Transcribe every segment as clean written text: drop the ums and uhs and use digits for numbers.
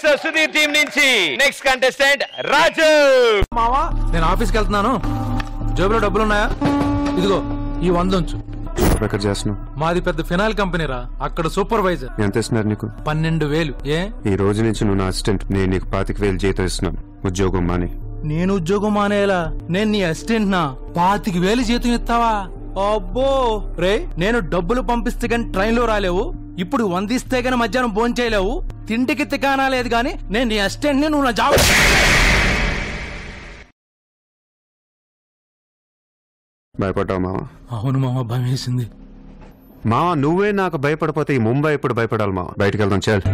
Sudheer team నుంచి next contestant రాజు. మావా నేను ఆఫీస్కి వెళ్తున్నాను, జేబులో డబ్బులున్నాయా? ఇదిగో ఈ 100 ఉంచు. ఎక్కడ చేస్తున్నావు? మాది పెద్ద ఫినాయిల్ కంపెనీ రా, అక్కడ సూపర్వైజర్. ఎంత ఇస్తున్నారు నీకు? 12,000. ఏ ఈ రోజు నుంచి నువ్వు నా అసిస్టెంట్. నేను నీకు 25,000 జీతం ఇస్తున్నాను. ఉద్యోగం మాని. నేను ఉద్యోగం మానేలా? నేను నీ అసిస్టెంట్ నా 25,000 జీతం ఇస్తావా? అబ్బో రే, నేను డబ్బులు పంపిస్తే గాని ట్రైన్ లో రాలేవు, ఇప్పుడు 100 ఇస్తే గాని మధ్యాహ్నం భోజనం చేయలేవు, తింటికి తికానా లేదు గాని నేను నీ అసిస్టెంట్ ని, నువ్వు నా జాబ్. భయపడ్డావు మావా? అవును మామ, భయం వేసింది. మావా నువ్వే నాకు భయపడిపోతే ఈ ముంబై ఎప్పుడు భయపడాలి మావా? బయటికి వెళ్దాం చాలు.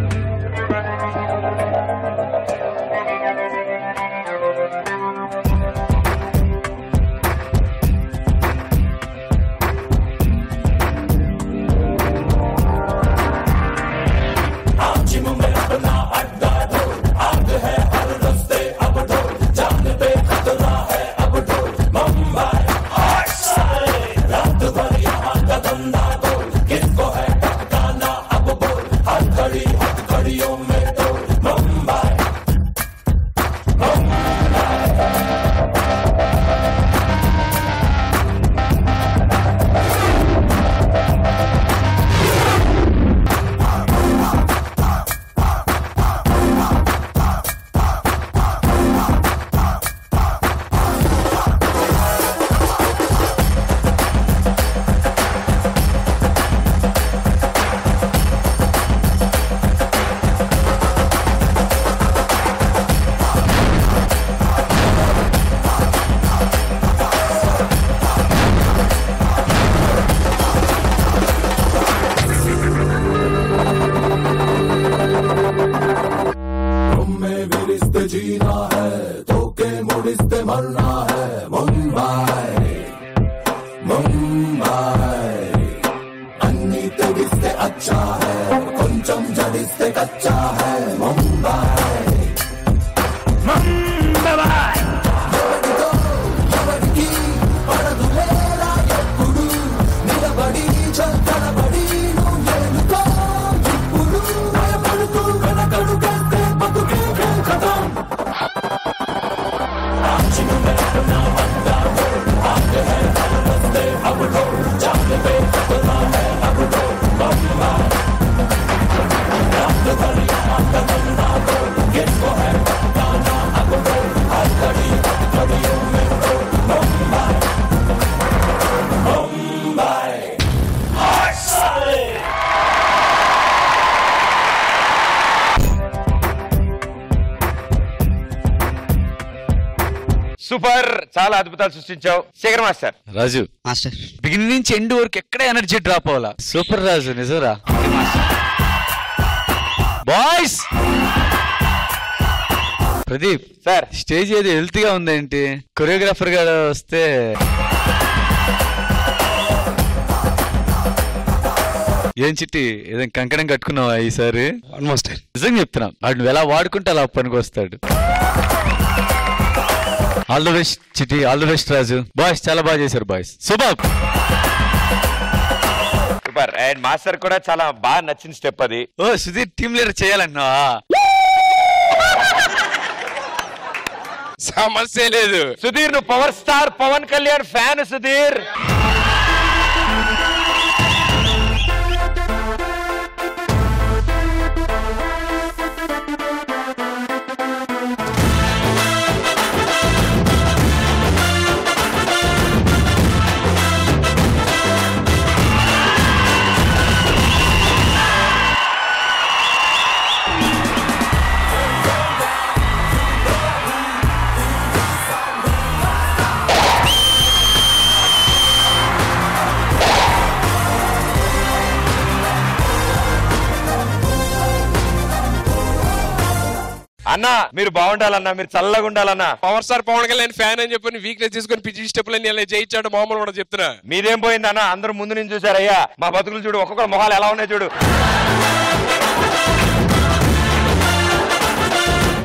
సూపర్, చాలా అద్భుతాలు సృష్టించావు. శేఖర్ మాస్టర్. రాజు మాస్టర్, బిగినింగ్ నుంచి ఎండ్ వరకు ఎక్కడ ఎనర్జీ డ్రాప్ అవ్వాలా. సూపర్ రాజు, నిజరా. బాయ్స్, ప్రదీప్ సార్, స్టేజ్ ఏది హెల్తీగా ఉందేంటి? కొరియోగ్రాఫర్ గా వస్తే ఏం చిట్టి, ఏదైనా కంకణం కట్టుకున్నావా ఈసారి? ఆల్మోస్ట్. నిజంగా చెప్తున్నా, వాడు ఎలా వాడుకుంటే అలా పనికి వస్తాడు. All the best Chitti, all the best Raju. Boys చాలా బాగా చేశారు boys, super. Super. And master కూడా చాలా బాగా నచ్చిన స్టెప్ అది. ఓ సుధీర్ టీమ్ లీడర్ చేయాలన్నావా? సమస్య లేదు సుధీర్, నువ్వు power star Pawan Kalyan fan Sudheer. అన్నా మీరు బాగుండాలన్నా, మీరు చల్లగా ఉండాలన్నా. Power star Pawan Kalyan fan అని చెప్పి వీక్నెస్ తీసుకొని పిచ్చి స్టెప్లని చేయించాడు మామూలు కూడా చెప్తున్నా. మీదేం పోయిందన్నా, అందరూ ముందు నుంచి చూసారయ్యా. మా బతుకులు చూడు, ఒక్కొక్క మొహాలు ఎలా ఉన్నాయి చూడు.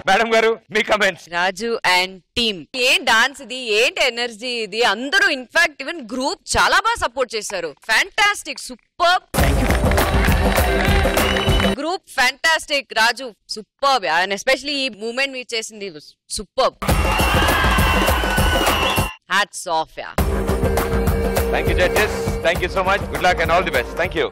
మేడం గారు మీ కమెంట్స్. రాజు అండ్ టీమ్, ఏం డాన్స్ ఇది, ఏంటి ఎనర్జీ ఇది. అందరూ ఇన్ఫాక్ట్ ఈవెన్ గ్రూప్ చాలా బాగా సపోర్ట్ చేశారు. Fantastic, super group, fantastic. Fantastic Raju, super. And especially ఈ మూమెంట్ మీరు చేసింది super. Hats off. Thank you judges, thank you so much, good luck and all the best. Thank you.